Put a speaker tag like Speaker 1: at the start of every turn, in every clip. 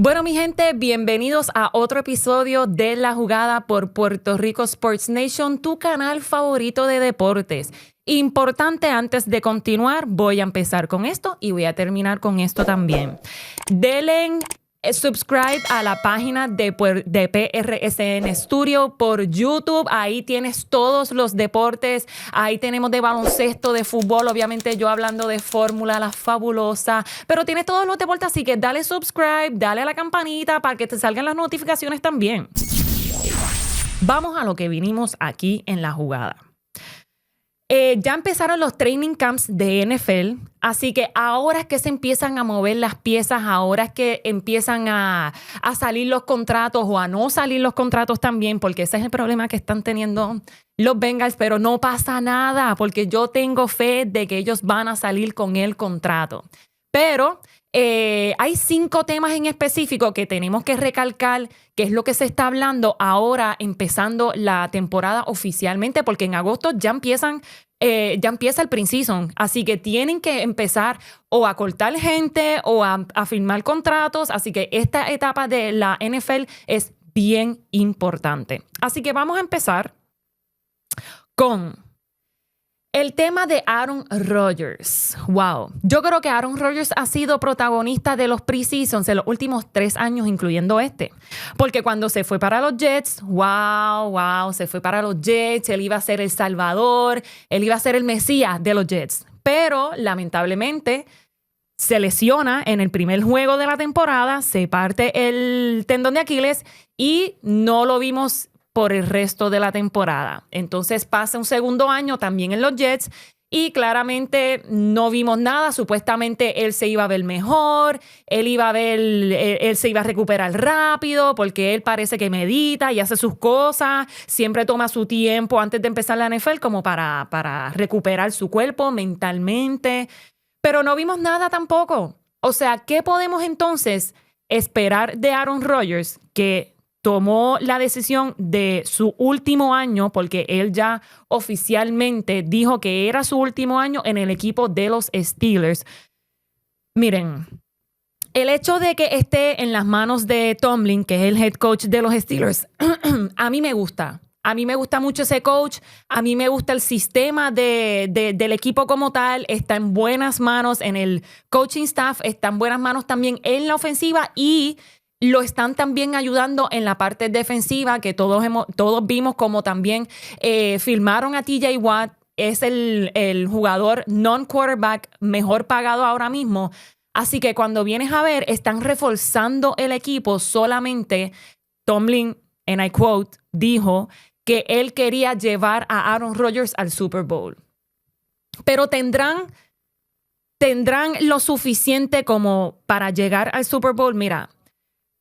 Speaker 1: Bueno, mi gente, bienvenidos a otro episodio de La Jugada por Puerto Rico Sports Nation, tu canal favorito de deportes. Importante, antes de continuar, voy a empezar con esto y voy a terminar con esto también. Denle subscribe a la página de PRSN Studio por YouTube. Ahí tienes todos los deportes. Ahí tenemos de baloncesto, de fútbol. Obviamente yo hablando de Fórmula, la fabulosa. Pero tienes todos los deportes, así que dale subscribe, dale a la campanita para que te salgan las notificaciones también. Vamos a lo que vinimos aquí en La Jugada. Ya empezaron los training camps de NFL, así que ahora es que se empiezan a mover las piezas, ahora es que empiezan a salir los contratos o a no salir los contratos también, porque ese es el problema que están teniendo los Bengals, pero no pasa nada, porque yo tengo fe de que ellos van a salir con el contrato. Pero hay 5 temas en específico que tenemos que recalcar, que es lo que se está hablando ahora empezando la temporada oficialmente, porque en agosto ya empieza el preseason, así que tienen que empezar o a cortar gente o a firmar contratos, así que esta etapa de la NFL es bien importante. Así que vamos a empezar con el tema de Aaron Rodgers. Wow. Yo creo que Aaron Rodgers ha sido protagonista de los preseasons en los últimos 3 años, incluyendo este. Porque cuando se fue para los Jets, se fue para los Jets, él iba a ser el salvador, él iba a ser el mesías de los Jets. Pero, lamentablemente, se lesiona en el primer juego de la temporada, se parte el tendón de Aquiles y no lo vimos por el resto de la temporada. Entonces pasa un segundo año también en los Jets y claramente no vimos nada. Supuestamente él se iba a ver mejor, él se iba a recuperar rápido porque él parece que medita y hace sus cosas. Siempre toma su tiempo antes de empezar la NFL como para recuperar su cuerpo mentalmente. Pero no vimos nada tampoco. O sea, ¿qué podemos entonces esperar de Aaron Rodgers, que tomó la decisión de su último año, porque él ya oficialmente dijo que era su último año en el equipo de los Steelers? Miren, el hecho de que esté en las manos de Tomlin, que es el head coach de los Steelers, a mí me gusta. A mí me gusta mucho ese coach. A mí me gusta el sistema del equipo como tal. Está en buenas manos en el coaching staff. Está en buenas manos también en la ofensiva y lo están también ayudando en la parte defensiva, que todos vimos como también firmaron a TJ Watt. Es el jugador non-quarterback mejor pagado ahora mismo. Así que cuando vienes a ver, están reforzando el equipo. Solamente Tomlin, and I quote, dijo que él quería llevar a Aaron Rodgers al Super Bowl. Pero tendrán lo suficiente como para llegar al Super Bowl. Mira,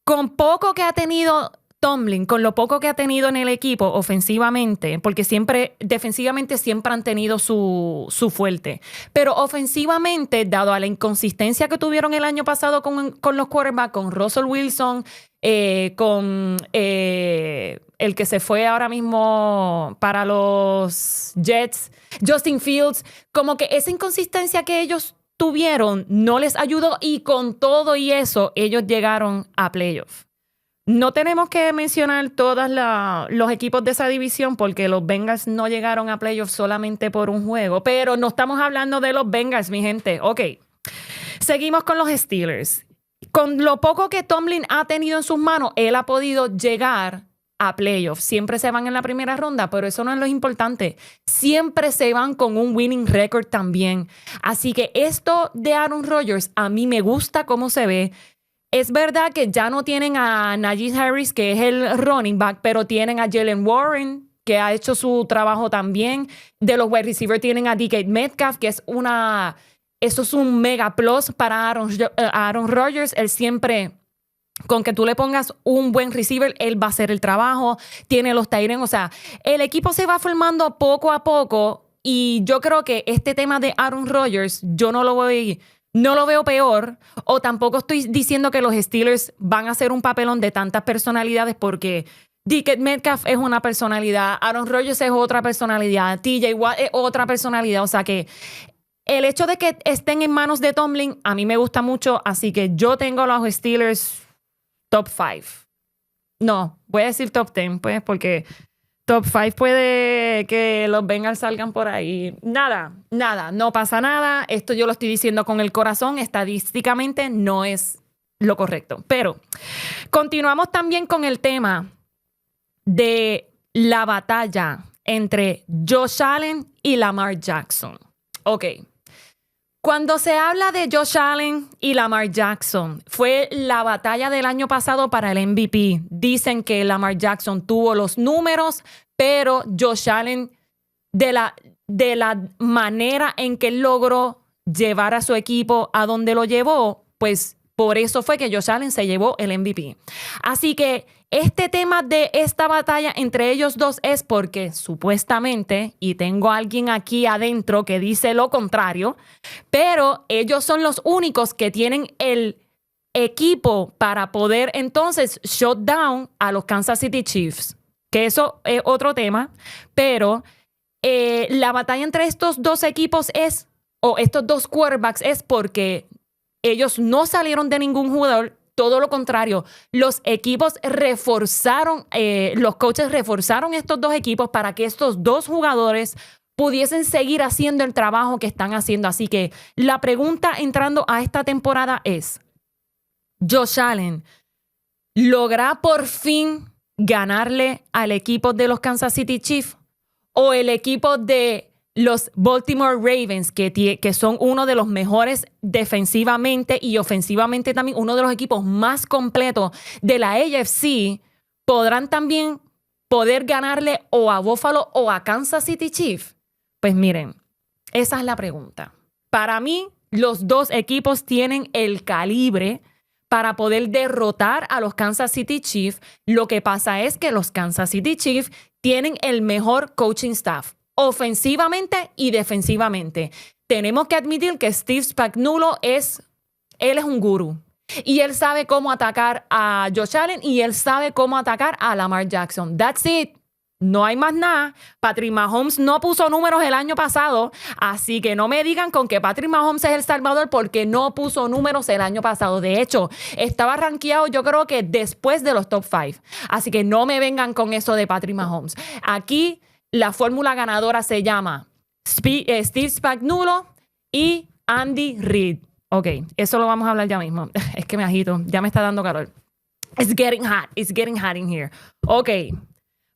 Speaker 1: con poco que ha tenido Tomlin, con lo poco que ha tenido en el equipo ofensivamente, porque defensivamente siempre han tenido su fuerte, pero ofensivamente, dado a la inconsistencia que tuvieron el año pasado con los quarterbacks, con Russell Wilson, con el que se fue ahora mismo para los Jets, Justin Fields, como que esa inconsistencia que ellos tuvieron no les ayudó y con todo y eso ellos llegaron a playoff. No tenemos que mencionar todos los equipos de esa división porque los Bengals no llegaron a playoff solamente por un juego, pero no estamos hablando de los Bengals, mi gente. Ok, seguimos con los Steelers. Con lo poco que Tomlin ha tenido en sus manos, él ha podido llegar a playoffs. Siempre se van en la primera ronda, pero eso no es lo importante. Siempre se van con un winning record también. Así que esto de Aaron Rodgers a mí me gusta cómo se ve. Es verdad que ya no tienen a Najee Harris, que es el running back, pero tienen a Jalen Warren, que ha hecho su trabajo también. De los wide receivers tienen a DK Metcalf, que eso es un mega plus para Aaron Rodgers. Él siempre, con que tú le pongas un buen receiver, él va a hacer el trabajo. Tiene los tight ends. O sea, el equipo se va formando poco a poco y yo creo que este tema de Aaron Rodgers, yo no lo veo peor, o tampoco estoy diciendo que los Steelers van a hacer un papelón de tantas personalidades, porque DK Metcalf es una personalidad, Aaron Rodgers es otra personalidad, TJ Watt es otra personalidad. O sea que el hecho de que estén en manos de Tomlin a mí me gusta mucho, así que yo tengo a los Steelers top 5. No, voy a decir top 10, pues, porque top 5 puede que los Bengals salgan por ahí. Nada, no pasa nada. Esto yo lo estoy diciendo con el corazón. Estadísticamente no es lo correcto. Pero continuamos también con el tema de la batalla entre Josh Allen y Lamar Jackson. Ok. Cuando se habla de Josh Allen y Lamar Jackson, fue la batalla del año pasado para el MVP. Dicen que Lamar Jackson tuvo los números, pero Josh Allen, de la manera en que él logró llevar a su equipo a donde lo llevó, pues por eso fue que Josh Allen se llevó el MVP. Así que este tema de esta batalla entre ellos dos es porque supuestamente, y tengo a alguien aquí adentro que dice lo contrario, pero ellos son los únicos que tienen el equipo para poder entonces shut down a los Kansas City Chiefs. Que eso es otro tema, pero la batalla entre estos dos equipos es, o estos dos quarterbacks es porque ellos no salieron de ningún jugador. Todo lo contrario, los equipos reforzaron, los coaches reforzaron estos dos equipos para que estos dos jugadores pudiesen seguir haciendo el trabajo que están haciendo. Así que la pregunta entrando a esta temporada es, ¿Josh Allen logra por fin ganarle al equipo de los Kansas City Chiefs o el equipo de los Baltimore Ravens, que son uno de los mejores defensivamente y ofensivamente también, uno de los equipos más completos de la AFC, podrán también poder ganarle o a Buffalo o a Kansas City Chiefs? Pues miren, esa es la pregunta. Para mí, los dos equipos tienen el calibre para poder derrotar a los Kansas City Chiefs. Lo que pasa es que los Kansas City Chiefs tienen el mejor coaching staff, ofensivamente y defensivamente. Tenemos que admitir que Steve Spagnuolo él es un gurú. Y él sabe cómo atacar a Josh Allen y él sabe cómo atacar a Lamar Jackson. That's it. No hay más nada. Patrick Mahomes no puso números el año pasado, así que no me digan con que Patrick Mahomes es el salvador porque no puso números el año pasado. De hecho, estaba rankeado yo creo que después de los top 5. Así que no me vengan con eso de Patrick Mahomes. Aquí la fórmula ganadora se llama Steve Spagnuolo y Andy Reid. Ok, eso lo vamos a hablar ya mismo. Es que me agito, ya me está dando calor. It's getting hot in here. Ok,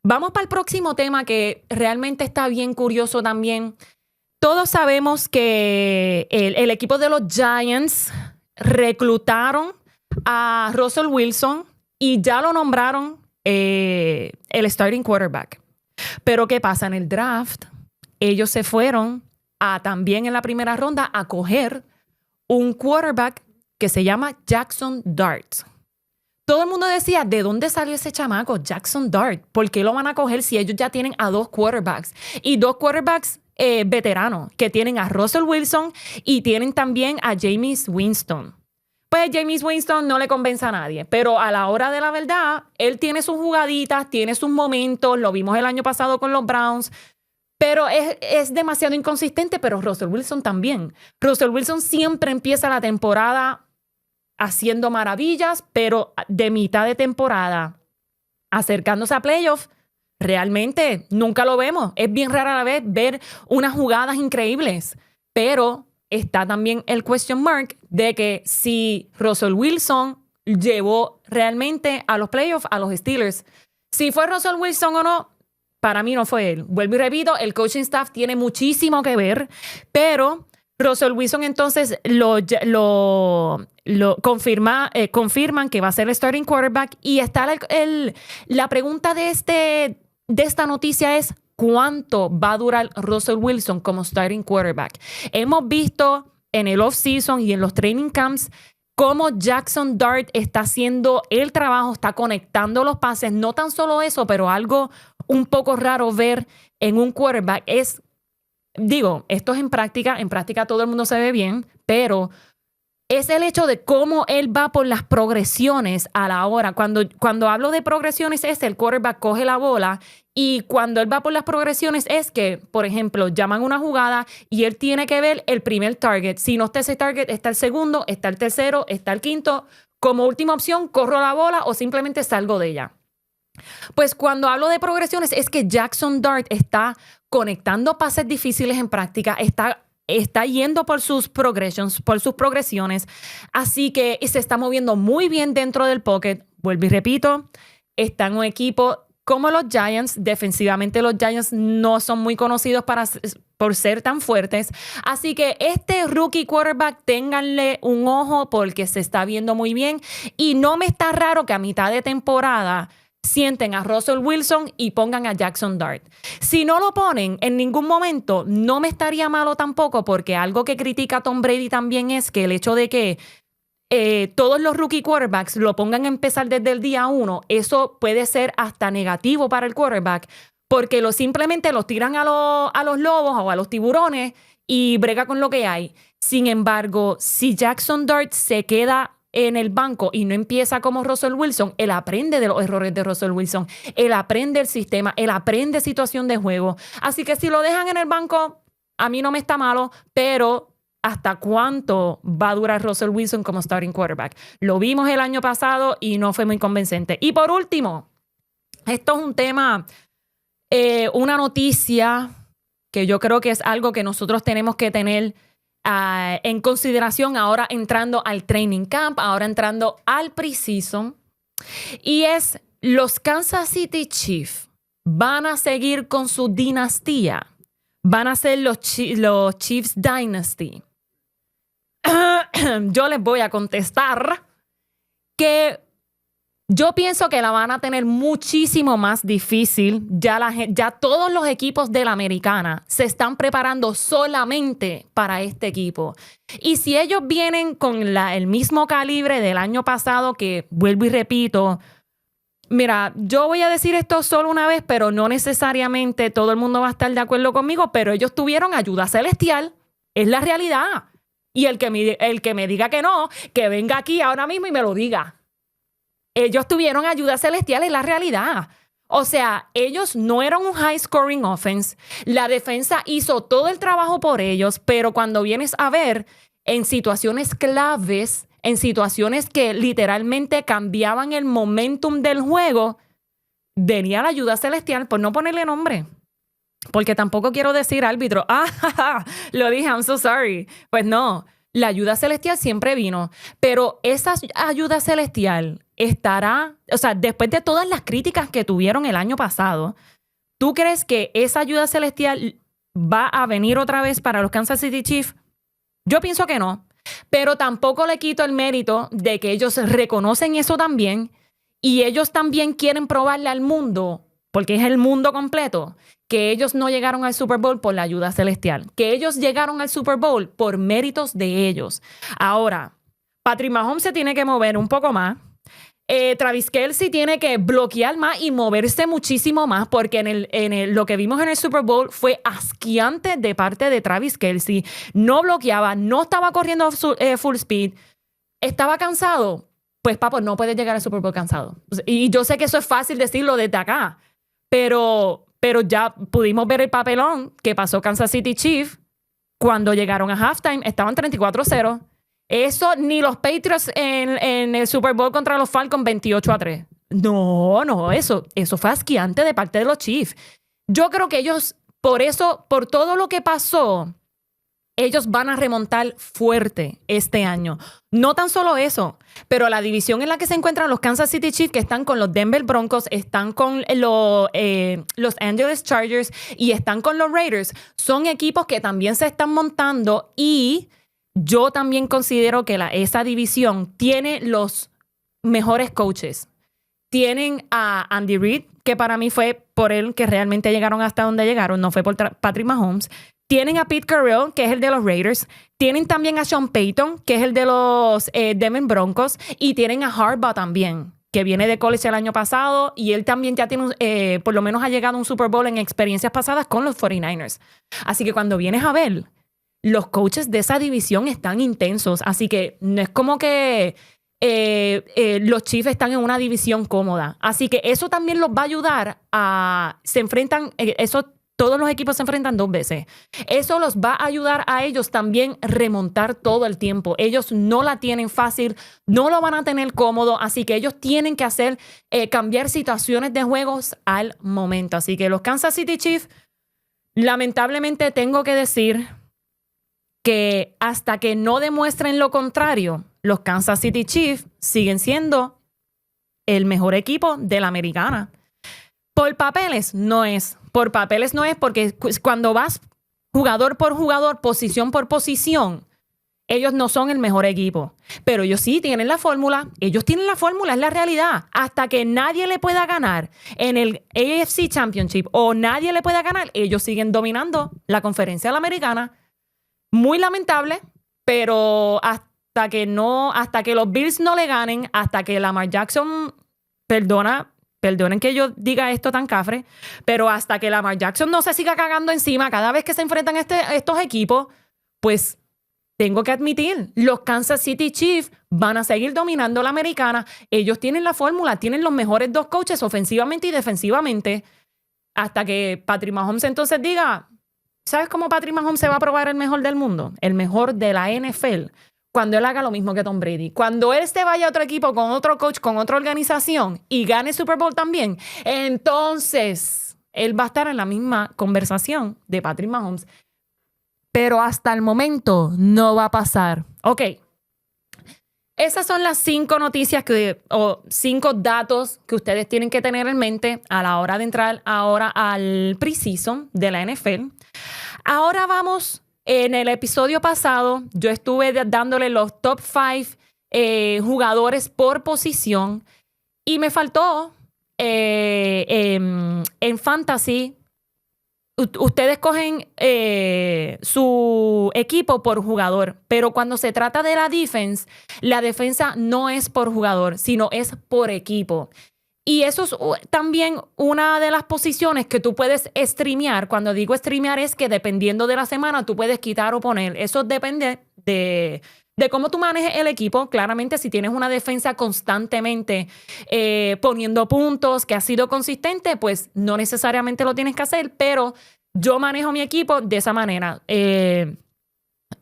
Speaker 1: vamos para el próximo tema que realmente está bien curioso también. Todos sabemos que el equipo de los Giants reclutaron a Russell Wilson y ya lo nombraron el starting quarterback. Pero ¿qué pasa? En el draft, ellos se fueron también en la primera ronda a coger un quarterback que se llama Jackson Dart. Todo el mundo decía, ¿de dónde salió ese chamaco? Jackson Dart. ¿Por qué lo van a coger si ellos ya tienen a dos quarterbacks? Y dos quarterbacks veteranos, que tienen a Russell Wilson y tienen también a Jameis Winston. Pues Jameis Winston no le convence a nadie, pero a la hora de la verdad, él tiene sus jugaditas, tiene sus momentos, lo vimos el año pasado con los Browns, pero es demasiado inconsistente, pero Russell Wilson también. Russell Wilson siempre empieza la temporada haciendo maravillas, pero de mitad de temporada, acercándose a playoffs, realmente nunca lo vemos. Es bien rara la vez ver unas jugadas increíbles, pero está también el question mark de que si Russell Wilson llevó realmente a los playoffs a los Steelers. Si fue Russell Wilson o no, para mí no fue él. Vuelvo y repito, el coaching staff tiene muchísimo que ver, pero Russell Wilson entonces lo confirman que va a ser el starting quarterback y está la pregunta de esta noticia es ¿cuánto va a durar Russell Wilson como starting quarterback? Hemos visto en el off-season y en los training camps cómo Jackson Dart está haciendo el trabajo, está conectando los pases. No tan solo eso, pero algo un poco raro ver en un quarterback es, esto es en práctica todo el mundo se ve bien, pero es el hecho de cómo él va por las progresiones a la hora. Cuando hablo de progresiones es el quarterback coge la bola y cuando él va por las progresiones es que, por ejemplo, llaman una jugada y él tiene que ver el primer target. Si no está ese target, está el segundo, está el tercero, está el quinto. como última opción, corro la bola o simplemente salgo de ella. Pues cuando hablo de progresiones es que Jackson Dart está conectando pases difíciles en práctica, está yendo por sus progresiones, así que se está moviendo muy bien dentro del pocket. Vuelvo y repito, está en un equipo como los Giants. Defensivamente los Giants no son muy conocidos por ser tan fuertes, así que este rookie quarterback ténganle un ojo porque se está viendo muy bien y no me está raro que a mitad de temporada sienten a Russell Wilson y pongan a Jackson Dart. Si no lo ponen en ningún momento, no me estaría malo tampoco, porque algo que critica Tom Brady también es que el hecho de que todos los rookie quarterbacks lo pongan a empezar desde el día 1, eso puede ser hasta negativo para el quarterback, porque simplemente los tiran a los lobos o a los tiburones y brega con lo que hay. Sin embargo, si Jackson Dart se queda en el banco y no empieza como Russell Wilson, él aprende de los errores de Russell Wilson, él aprende el sistema, él aprende situación de juego. Así que si lo dejan en el banco, a mí no me está malo, pero ¿hasta cuánto va a durar Russell Wilson como starting quarterback? Lo vimos el año pasado y no fue muy convincente. Y por último, esto es un tema, una noticia que yo creo que es algo que nosotros tenemos que tener en consideración ahora entrando al training camp, ahora entrando al pre-season, y es los Kansas City Chiefs van a seguir con su dinastía, van a ser los Chiefs Dynasty. Yo les voy a contestar que yo pienso que la van a tener muchísimo más difícil. Ya todos los equipos de la americana se están preparando solamente para este equipo. Y si ellos vienen con el mismo calibre del año pasado, que vuelvo y repito, mira, yo voy a decir esto solo una vez, pero no necesariamente todo el mundo va a estar de acuerdo conmigo, pero ellos tuvieron ayuda celestial. Es la realidad. Y el que me diga que no, que venga aquí ahora mismo y me lo diga. Ellos tuvieron ayuda celestial, en la realidad. O sea, ellos no eran un high scoring offense. La defensa hizo todo el trabajo por ellos, pero cuando vienes a ver en situaciones claves, en situaciones que literalmente cambiaban el momentum del juego, venía la ayuda celestial, por no ponerle nombre. Porque tampoco quiero decir árbitro. Lo dije, I'm so sorry. Pues no, la ayuda celestial siempre vino. Pero esa ayuda celestial estará, o sea, después de todas las críticas que tuvieron el año pasado, ¿tú crees que esa ayuda celestial va a venir otra vez para los Kansas City Chiefs? Yo pienso que no. Pero tampoco le quito el mérito de que ellos reconocen eso también y ellos también quieren probarle al mundo, porque es el mundo completo, que ellos no llegaron al Super Bowl por la ayuda celestial, que ellos llegaron al Super Bowl por méritos de ellos. Ahora, Patrick Mahomes se tiene que mover un poco más. Travis Kelce tiene que bloquear más y moverse muchísimo más, porque lo que vimos en el Super Bowl fue asqueante de parte de Travis Kelce. No bloqueaba, no estaba corriendo full speed, estaba cansado. Pues, papo, no puedes llegar al Super Bowl cansado. Y yo sé que eso es fácil decirlo desde acá, pero ya pudimos ver el papelón que pasó Kansas City Chiefs cuando llegaron a halftime. Estaban 34-0. Eso ni los Patriots en el Super Bowl contra los Falcons 28-3. No, eso fue asqueante de parte de los Chiefs. Yo creo que ellos, por todo lo que pasó, ellos van a remontar fuerte este año. No tan solo eso, pero la división en la que se encuentran los Kansas City Chiefs, que están con los Denver Broncos, están con los Angeles Chargers y están con los Raiders, son equipos que también se están montando, y yo también considero que esa división tiene los mejores coaches. Tienen a Andy Reid, que para mí fue por él que realmente llegaron hasta donde llegaron, no fue por Patrick Mahomes. Tienen a Pete Carroll, que es el de los Raiders. Tienen también a Sean Payton, que es el de los Denver Broncos. Y tienen a Harbaugh también, que viene de college el año pasado. Y él también ya tiene, por lo menos ha llegado a un Super Bowl en experiencias pasadas con los 49ers. Así que cuando vienes a ver, los coaches de esa división están intensos. Así que no es como que los Chiefs están en una división cómoda. Así que eso también los va a ayudar a... Se enfrentan... Eso Todos los equipos se enfrentan 2 veces. Eso los va a ayudar a ellos también remontar todo el tiempo. Ellos no la tienen fácil, no lo van a tener cómodo, así que ellos tienen que hacer cambiar situaciones de juegos al momento. Así que los Kansas City Chiefs, lamentablemente tengo que decir que hasta que no demuestren lo contrario, los Kansas City Chiefs siguen siendo el mejor equipo de la americana. Por papeles no es. Por papeles no es porque cuando vas jugador por jugador, posición por posición, ellos no son el mejor equipo. Pero ellos sí tienen la fórmula. Ellos tienen la fórmula, es la realidad. Hasta que nadie le pueda ganar en el AFC Championship o nadie le pueda ganar, ellos siguen dominando la conferencia de la americana. Muy lamentable, pero hasta que los Bills no le ganen, hasta que Lamar Jackson, perdonen que yo diga esto tan cafre, pero hasta que Lamar Jackson no se siga cagando encima cada vez que se enfrentan estos equipos, pues tengo que admitir, los Kansas City Chiefs van a seguir dominando la americana. Ellos tienen la fórmula, tienen los mejores 2 coaches ofensivamente y defensivamente, hasta que Patrick Mahomes entonces diga, ¿sabes cómo Patrick Mahomes se va a probar el mejor del mundo? El mejor de la NFL. Cuando él haga lo mismo que Tom Brady. Cuando él se vaya a otro equipo, con otro coach, con otra organización y gane Super Bowl también, entonces él va a estar en la misma conversación de Patrick Mahomes. Pero hasta el momento no va a pasar. Ok. Esas son las 5 noticias o 5 datos que ustedes tienen que tener en mente a la hora de entrar ahora al preseason de la NFL. Ahora vamos, en el episodio pasado, yo estuve dándole los top 5 jugadores por posición y me faltó en Fantasy. Ustedes cogen su equipo por jugador, pero cuando se trata de la defensa no es por jugador, sino es por equipo. Y eso es también una de las posiciones que tú puedes streamear. Cuando digo streamear es que dependiendo de la semana tú puedes quitar o poner. Eso depende de cómo tú manejes el equipo. Claramente, si tienes una defensa constantemente poniendo puntos, que ha sido consistente, pues no necesariamente lo tienes que hacer, pero yo manejo mi equipo de esa manera. En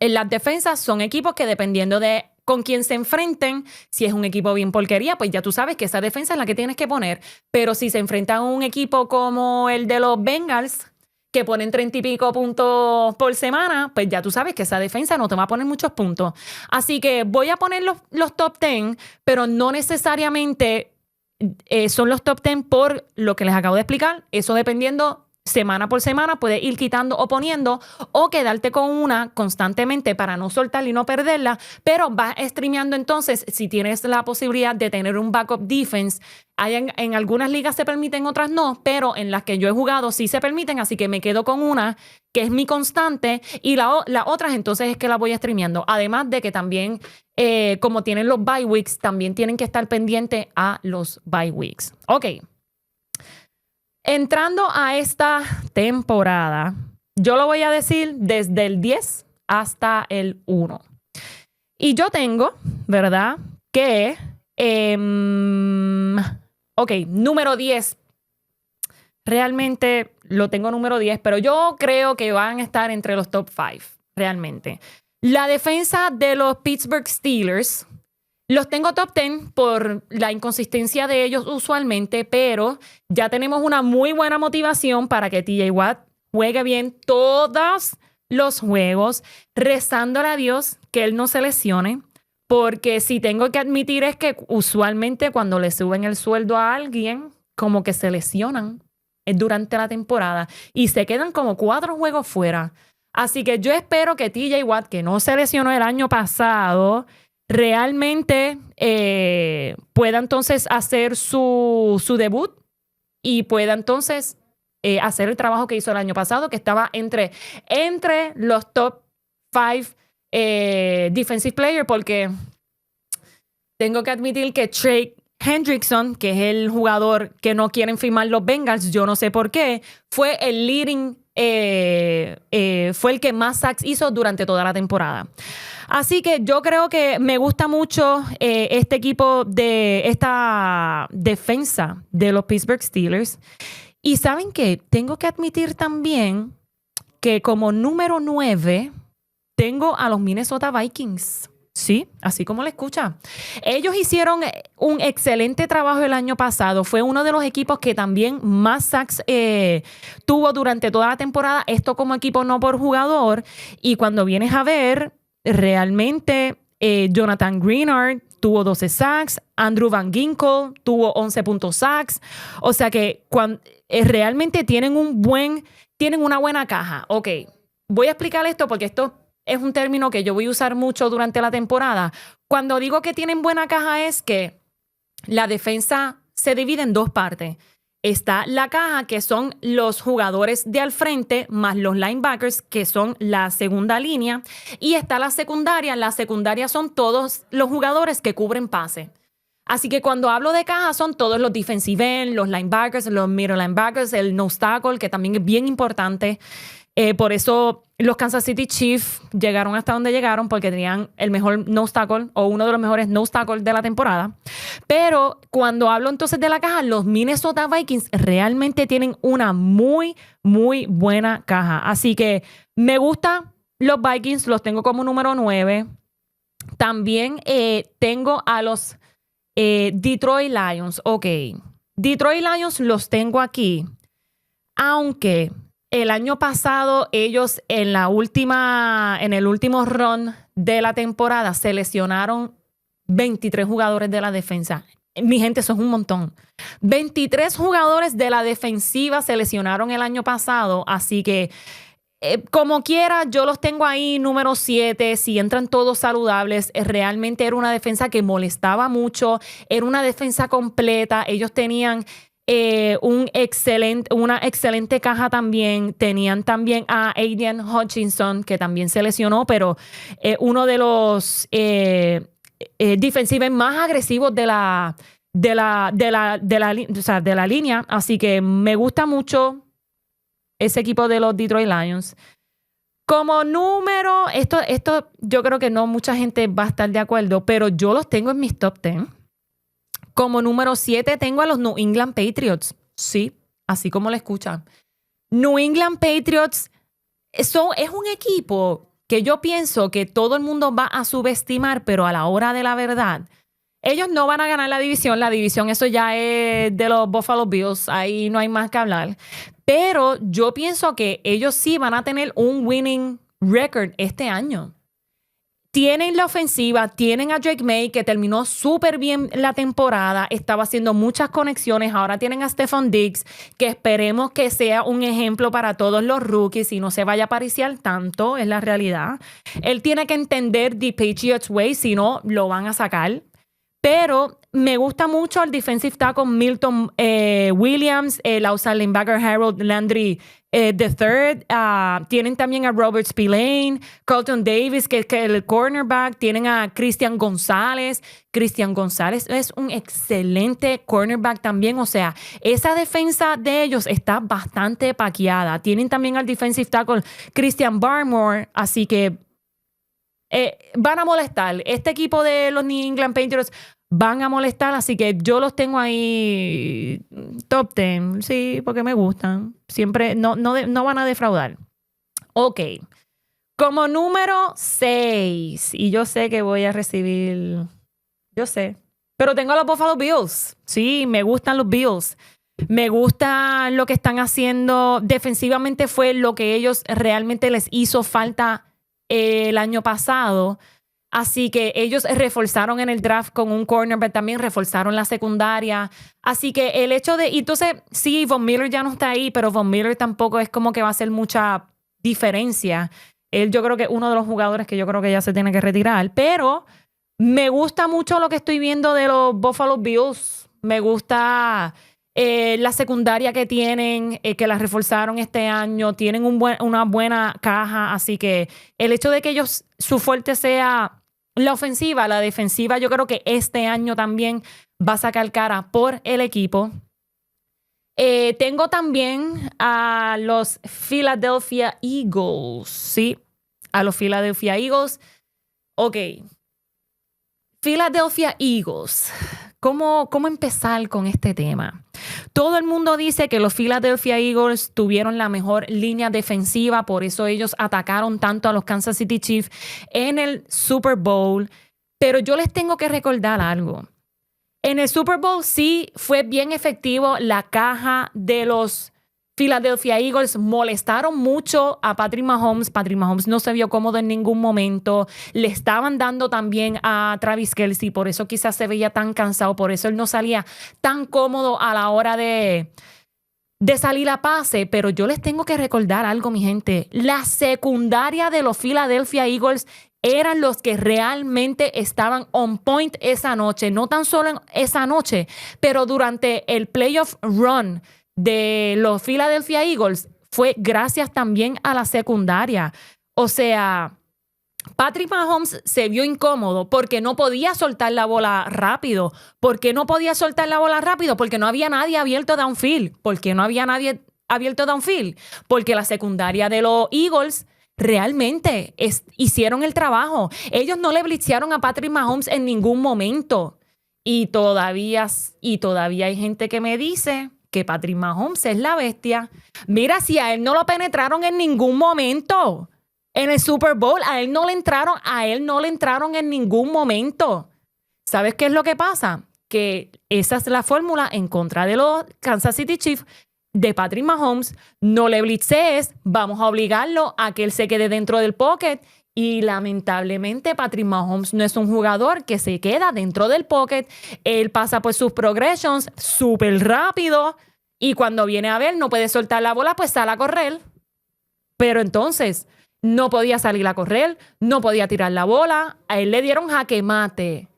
Speaker 1: las defensas son equipos que dependiendo de con quién se enfrenten, si es un equipo bien porquería, pues ya tú sabes que esa defensa es la que tienes que poner. Pero si se enfrentan a un equipo como el de los Bengals, que ponen 30 y pico puntos por semana, pues ya tú sabes que esa defensa no te va a poner muchos puntos. Así que voy a poner los top 10, pero no necesariamente son los top 10 por lo que les acabo de explicar. Eso dependiendo semana por semana, puedes ir quitando o poniendo o quedarte con una constantemente para no soltarla y no perderla, pero vas streameando entonces si tienes la posibilidad de tener un backup defense. En algunas ligas se permiten, otras no, pero en las que yo he jugado sí se permiten, así que me quedo con una que es mi constante y las otras entonces es que la voy streameando. Además de que también, como tienen los bye weeks, también tienen que estar pendientes a los bye weeks. Ok. Entrando a esta temporada, yo lo voy a decir desde el 10 hasta el 1. Y yo tengo, ¿verdad? Que, número 10. Realmente lo tengo número 10, pero yo creo que van a estar entre los top 5, realmente. La defensa de los Pittsburgh Steelers. Los tengo top 10 por la inconsistencia de ellos usualmente, pero ya tenemos una muy buena motivación para que TJ Watt juegue bien todos los juegos, rezándole a Dios que él no se lesione, porque si tengo que admitir es que usualmente cuando le suben el sueldo a alguien, como que se lesionan durante la temporada y se quedan como 4 juegos fuera. Así que yo espero que TJ Watt, que no se lesionó el año pasado, realmente pueda entonces hacer su debut y pueda entonces hacer el trabajo que hizo el año pasado, que estaba entre los top 5 defensive players, porque tengo que admitir que Trey Hendrickson, que es el jugador que no quieren firmar los Bengals, yo no sé por qué, fue el leading, fue el que más sacks hizo durante toda la temporada. Así que yo creo que me gusta mucho este equipo de esta defensa de los Pittsburgh Steelers. Y ¿saben qué? Tengo que admitir también que como número 9 tengo a los Minnesota Vikings. Sí, así como le escucha. Ellos hicieron un excelente trabajo el año pasado. Fue uno de los equipos que también más sacks tuvo durante toda la temporada. Esto como equipo, no por jugador. Y cuando vienes a ver, realmente Jonathan Greenard tuvo 12 sacks. Andrew Van Ginkel tuvo 11 puntos sacks. O sea que realmente tienen una buena caja. Ok, voy a explicar esto porque esto es un término que yo voy a usar mucho durante la temporada. Cuando digo que tienen buena caja es que la defensa se divide en dos partes. Está la caja, que son los jugadores de al frente, más los linebackers, que son la segunda línea. Y está la secundaria. La secundaria son todos los jugadores que cubren pase. Así que cuando hablo de caja son todos los defensive end, los linebackers, los middle linebackers, el nose tackle, que también es bien importante. Por eso los Kansas City Chiefs llegaron hasta donde llegaron, porque tenían el mejor nose tackle o uno de los mejores nose tackle de la temporada. Pero cuando hablo entonces de la caja, los Minnesota Vikings realmente tienen una muy, muy buena caja. Así que me gustan los Vikings, los tengo como número 9. También tengo a los Detroit Lions. Ok, Detroit Lions los tengo aquí, aunque el año pasado ellos en el último run de la temporada seleccionaron 23 jugadores de la defensa. Mi gente, eso es un montón. 23 jugadores de la defensiva se lesionaron el año pasado, así que como quiera, yo los tengo ahí número 7. Si entran todos saludables, realmente era una defensa que molestaba mucho. Era una defensa completa. Ellos tenían una excelente caja también. Tenían también a Aiden Hutchinson, que también se lesionó, pero uno de los defensivos más agresivos de la línea. Así que me gusta mucho ese equipo de los Detroit Lions. Como número, esto yo creo que no mucha gente va a estar de acuerdo, pero yo los tengo en mis top 10. Como número 7 tengo a los New England Patriots. Sí, así como lo escuchan. New England Patriots es un equipo que yo pienso que todo el mundo va a subestimar, pero a la hora de la verdad, ellos no van a ganar la división. La división, eso ya es de los Buffalo Bills. Ahí no hay más que hablar. Pero yo pienso que ellos sí van a tener un winning record este año. Tienen la ofensiva, tienen a Drake May, que terminó súper bien la temporada, estaba haciendo muchas conexiones. Ahora tienen a Stephon Diggs, que esperemos que sea un ejemplo para todos los rookies y no se vaya a pariciar tanto, es la realidad. Él tiene que entender the Patriots way, si no, lo van a sacar. Pero me gusta mucho el defensive tackle Milton Williams, el outside linebacker Harold Landry III. Tienen también a Robert Spillane, Carlton Davis, que es el cornerback. Tienen a Christian González. Christian González es un excelente cornerback también. O sea, esa defensa de ellos está bastante paqueada. Tienen también al defensive tackle Christian Barmore. Así que van a molestar. Este equipo de los New England Patriots van a molestar, así que yo los tengo ahí top 10, sí, porque me gustan. Siempre, no van a defraudar. Ok. Como número 6, y yo sé que voy a recibir, yo sé, pero tengo a los Buffalo Bills. Sí, me gustan los Bills. Me gusta lo que están haciendo. Defensivamente fue lo que ellos realmente les hizo falta el año pasado. Así que ellos reforzaron en el draft con un cornerback, también reforzaron la secundaria. Así que el hecho de... Entonces, sí, Von Miller ya no está ahí, pero Von Miller tampoco es como que va a hacer mucha diferencia. Él yo creo que es uno de los jugadores que yo creo que ya se tiene que retirar. Pero me gusta mucho lo que estoy viendo de los Buffalo Bills. Me gusta la secundaria que tienen, que la reforzaron este año. Tienen una buena caja. Así que el hecho de que ellos, su fuerte sea la ofensiva, la defensiva, yo creo que este año también va a sacar cara por el equipo. Tengo también a los Philadelphia Eagles. Sí, a los Philadelphia Eagles. Ok. Philadelphia Eagles. ¿Cómo empezar con este tema? Todo el mundo dice que los Philadelphia Eagles tuvieron la mejor línea defensiva, por eso ellos atacaron tanto a los Kansas City Chiefs en el Super Bowl. Pero yo les tengo que recordar algo. En el Super Bowl sí fue bien efectivo la caja de los Philadelphia Eagles. Molestaron mucho a Patrick Mahomes. Patrick Mahomes no se vio cómodo en ningún momento. Le estaban dando también a Travis Kelce, por eso quizás se veía tan cansado, por eso él no salía tan cómodo a la hora de salir a pase. Pero yo les tengo que recordar algo, mi gente. La secundaria de los Philadelphia Eagles eran los que realmente estaban on point esa noche. No tan solo en esa noche, pero durante el playoff run de los Philadelphia Eagles fue gracias también a la secundaria. O sea, Patrick Mahomes se vio incómodo porque no podía soltar la bola rápido. ¿Por qué no podía soltar la bola rápido? Porque no había nadie abierto downfield. ¿Por qué no había nadie abierto downfield? Porque la secundaria de los Eagles realmente hicieron el trabajo. Ellos no le blitzearon a Patrick Mahomes en ningún momento. Y todavía hay gente que me dice que Patrick Mahomes es la bestia. Mira, si a él no lo penetraron en ningún momento en el Super Bowl, a él no le entraron en ningún momento. ¿Sabes qué es lo que pasa? Que esa es la fórmula en contra de los Kansas City Chiefs de Patrick Mahomes. No le blitzees, vamos a obligarlo a que él se quede dentro del pocket. Y lamentablemente Patrick Mahomes no es un jugador que se queda dentro del pocket. Él pasa por sus progressions súper rápido y cuando viene a ver no puede soltar la bola, pues sale a correr. Pero entonces no podía salir a correr, no podía tirar la bola. A él le dieron jaque mate.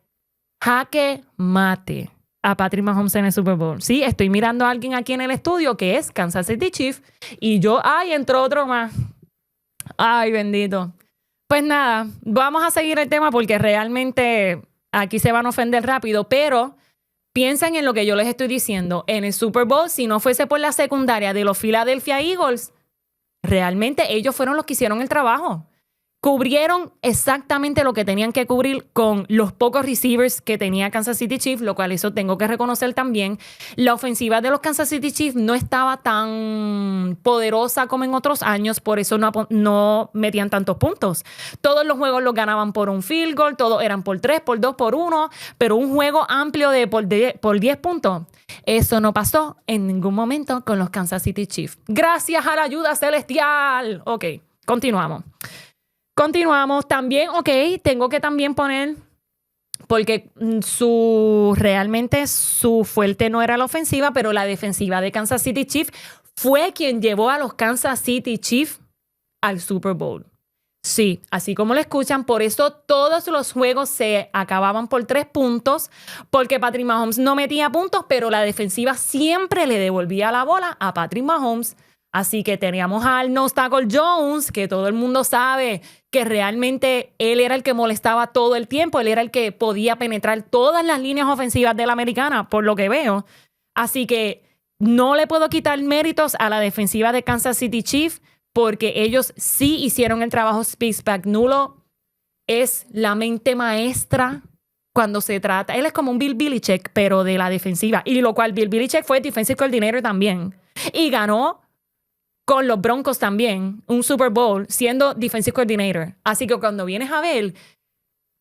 Speaker 1: Jaque mate a Patrick Mahomes en el Super Bowl. Sí, estoy mirando a alguien aquí en el estudio que es Kansas City Chiefs y yo, entró otro más. Ay, bendito. Pues nada, vamos a seguir el tema porque realmente aquí se van a ofender rápido, pero piensen en lo que yo les estoy diciendo. En el Super Bowl, si no fuese por la secundaria de los Philadelphia Eagles, realmente ellos fueron los que hicieron el trabajo. Cubrieron exactamente lo que tenían que cubrir con los pocos receivers que tenía Kansas City Chiefs, lo cual eso tengo que reconocer también. La ofensiva de los Kansas City Chiefs no estaba tan poderosa como en otros años, por eso no metían tantos puntos. Todos los juegos los ganaban por un field goal, todos eran por 3, por 2, por 1, pero un juego amplio de por 10 puntos. Eso no pasó en ningún momento con los Kansas City Chiefs. Gracias a la ayuda celestial. Ok, continuamos. También, tengo que también poner, porque realmente su fuerte no era la ofensiva, pero la defensiva de Kansas City Chiefs fue quien llevó a los Kansas City Chiefs al Super Bowl. Sí, así como lo escuchan, por eso todos los juegos se acababan por 3 puntos, porque Patrick Mahomes no metía puntos, pero la defensiva siempre le devolvía la bola a Patrick Mahomes. Así que teníamos al Nose Tackle Jones, que todo el mundo sabe que realmente él era el que molestaba todo el tiempo. Él era el que podía penetrar todas las líneas ofensivas de la americana, por lo que veo. Así que no le puedo quitar méritos a la defensiva de Kansas City Chiefs porque ellos sí hicieron el trabajo. Spagnuolo es la mente maestra cuando se trata. Él es como un Bill Belichick, pero de la defensiva. Y lo cual Bill Belichick fue defensive coordinator también. Y ganó con los Broncos también, un Super Bowl, siendo defensive coordinator. Así que cuando vienes a ver,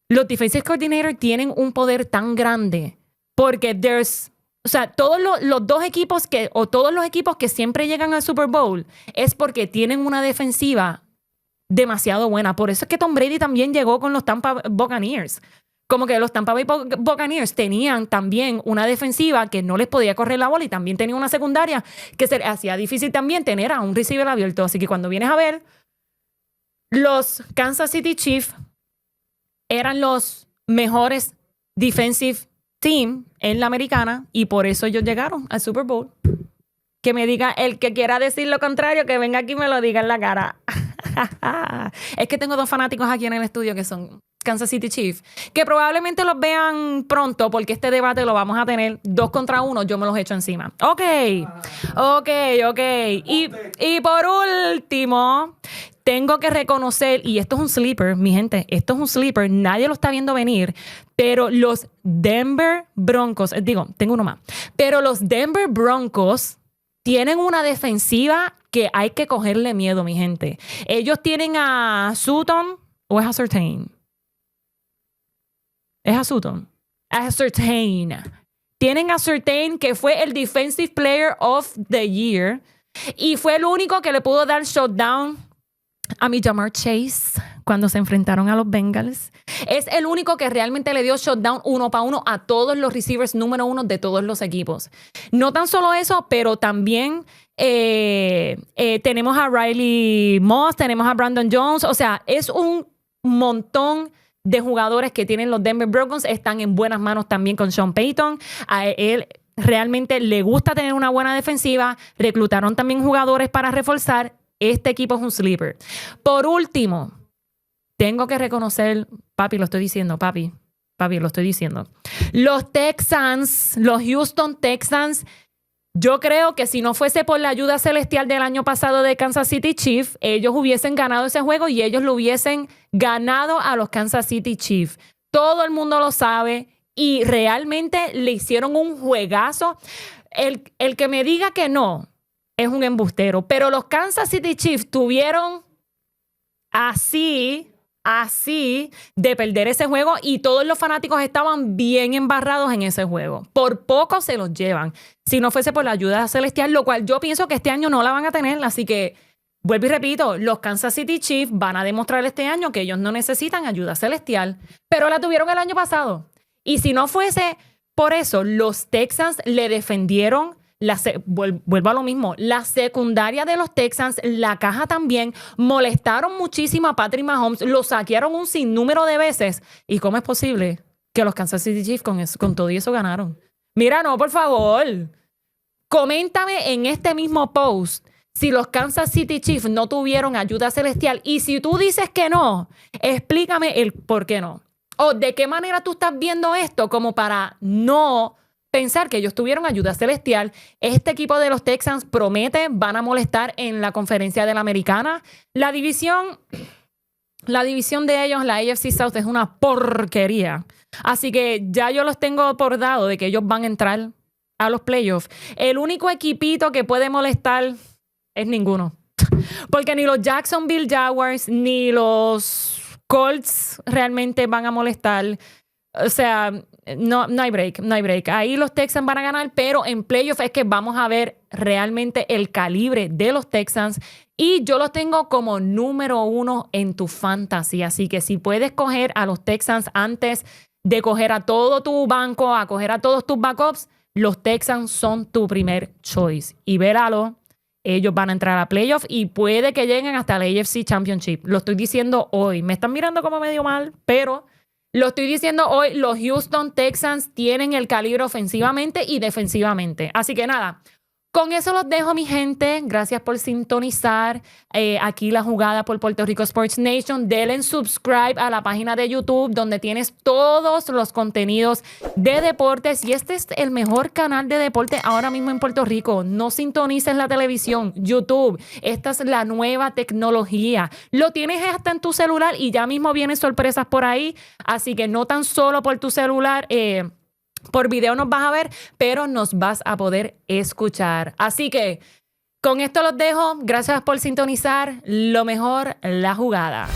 Speaker 1: los defensive coordinators tienen un poder tan grande porque todos los equipos que siempre llegan al Super Bowl es porque tienen una defensiva demasiado buena. Por eso es que Tom Brady también llegó con los Tampa Buccaneers. Como que los Tampa Bay Buccaneers tenían también una defensiva que no les podía correr la bola y también tenía una secundaria que se hacía difícil también tener a un receiver abierto. Así que cuando vienes a ver, los Kansas City Chiefs eran los mejores defensive team en la americana y por eso ellos llegaron al Super Bowl. Que me diga el que quiera decir lo contrario, que venga aquí y me lo diga en la cara. Es que tengo 2 fanáticos aquí en el estudio que son Kansas City Chiefs, que probablemente los vean pronto porque este debate lo vamos a tener 2 contra 1, yo me los echo encima. Ok. Y por último, tengo que reconocer, y esto es un sleeper, mi gente, esto es un sleeper, nadie lo está viendo venir, Pero los Denver Broncos, tengo uno más. Pero los Denver Broncos tienen una defensiva que hay que cogerle miedo, mi gente. Ellos tienen a Sutton o es a Surtain. Es a Sutton. A Surtain. Tienen a Surtain, que fue el Defensive Player of the Year. Y fue el único que le pudo dar shutdown a mi Ja'Marr Chase cuando se enfrentaron a los Bengals. Es el único que realmente le dio shutdown 1-para-1 a todos los receivers número 1 de todos los equipos. No tan solo eso, pero también tenemos a Riley Moss, tenemos a Brandon Jones. O sea, es un montón de jugadores que tienen los Denver Broncos. Están en buenas manos también con Sean Payton. A él realmente le gusta tener una buena defensiva. Reclutaron también jugadores para reforzar. Este equipo es un sleeper. Por último, tengo que reconocer, papi, lo estoy diciendo. Los Texans, los Houston Texans, yo creo que si no fuese por la ayuda celestial del año pasado de Kansas City Chiefs, ellos hubiesen ganado ese juego y ellos lo hubiesen ganado a los Kansas City Chiefs. Todo el mundo lo sabe y realmente le hicieron un juegazo. El que me diga que no es un embustero. Pero los Kansas City Chiefs tuvieron así de perder ese juego y todos los fanáticos estaban bien embarrados en ese juego. Por poco se los llevan. Si no fuese por la ayuda celestial, lo cual yo pienso que este año no la van a tener. Así que, vuelvo y repito, los Kansas City Chiefs van a demostrar este año que ellos no necesitan ayuda celestial, pero la tuvieron el año pasado. Y si no fuese por eso, los Texans le defendieron. Vuelvo a lo mismo, la secundaria de los Texans, la caja también, molestaron muchísimo a Patrick Mahomes, lo saquearon un sinnúmero de veces. ¿Y cómo es posible que los Kansas City Chiefs con todo eso ganaron? Mira, no, por favor. Coméntame en este mismo post si los Kansas City Chiefs no tuvieron ayuda celestial. Y si tú dices que no, explícame el por qué no. O de qué manera tú estás viendo esto como para no pensar que ellos tuvieron ayuda celestial. Este equipo de los Texans promete, van a molestar en la conferencia de la Americana. La división de ellos, la AFC South, es una porquería. Así que ya yo los tengo por dado de que ellos van a entrar a los playoffs. El único equipito que puede molestar es ninguno. Porque ni los Jacksonville Jaguars ni los Colts realmente van a molestar. O sea, no hay break. Ahí los Texans van a ganar, pero en playoff es que vamos a ver realmente el calibre de los Texans. Y yo los tengo como número 1 en tu fantasy. Así que si puedes coger a los Texans antes de coger a todo tu banco, a coger a todos tus backups, los Texans son tu primer choice. Y véralo, ellos van a entrar a playoff y puede que lleguen hasta la AFC Championship. Lo estoy diciendo hoy. Me están mirando como medio mal, pero lo estoy diciendo hoy. Los Houston Texans tienen el calibre ofensivamente y defensivamente. Así que nada, con eso los dejo, mi gente. Gracias por sintonizar aquí la jugada por Puerto Rico Sports Nation. Denle subscribe a la página de YouTube donde tienes todos los contenidos de deportes. Y este es el mejor canal de deporte ahora mismo en Puerto Rico. No sintonices la televisión, YouTube. Esta es la nueva tecnología. Lo tienes hasta en tu celular y ya mismo vienen sorpresas por ahí. Así que no tan solo por tu celular, por video nos vas a ver, pero nos vas a poder escuchar. Así que con esto los dejo. Gracias por sintonizar. Lo mejor, la jugada.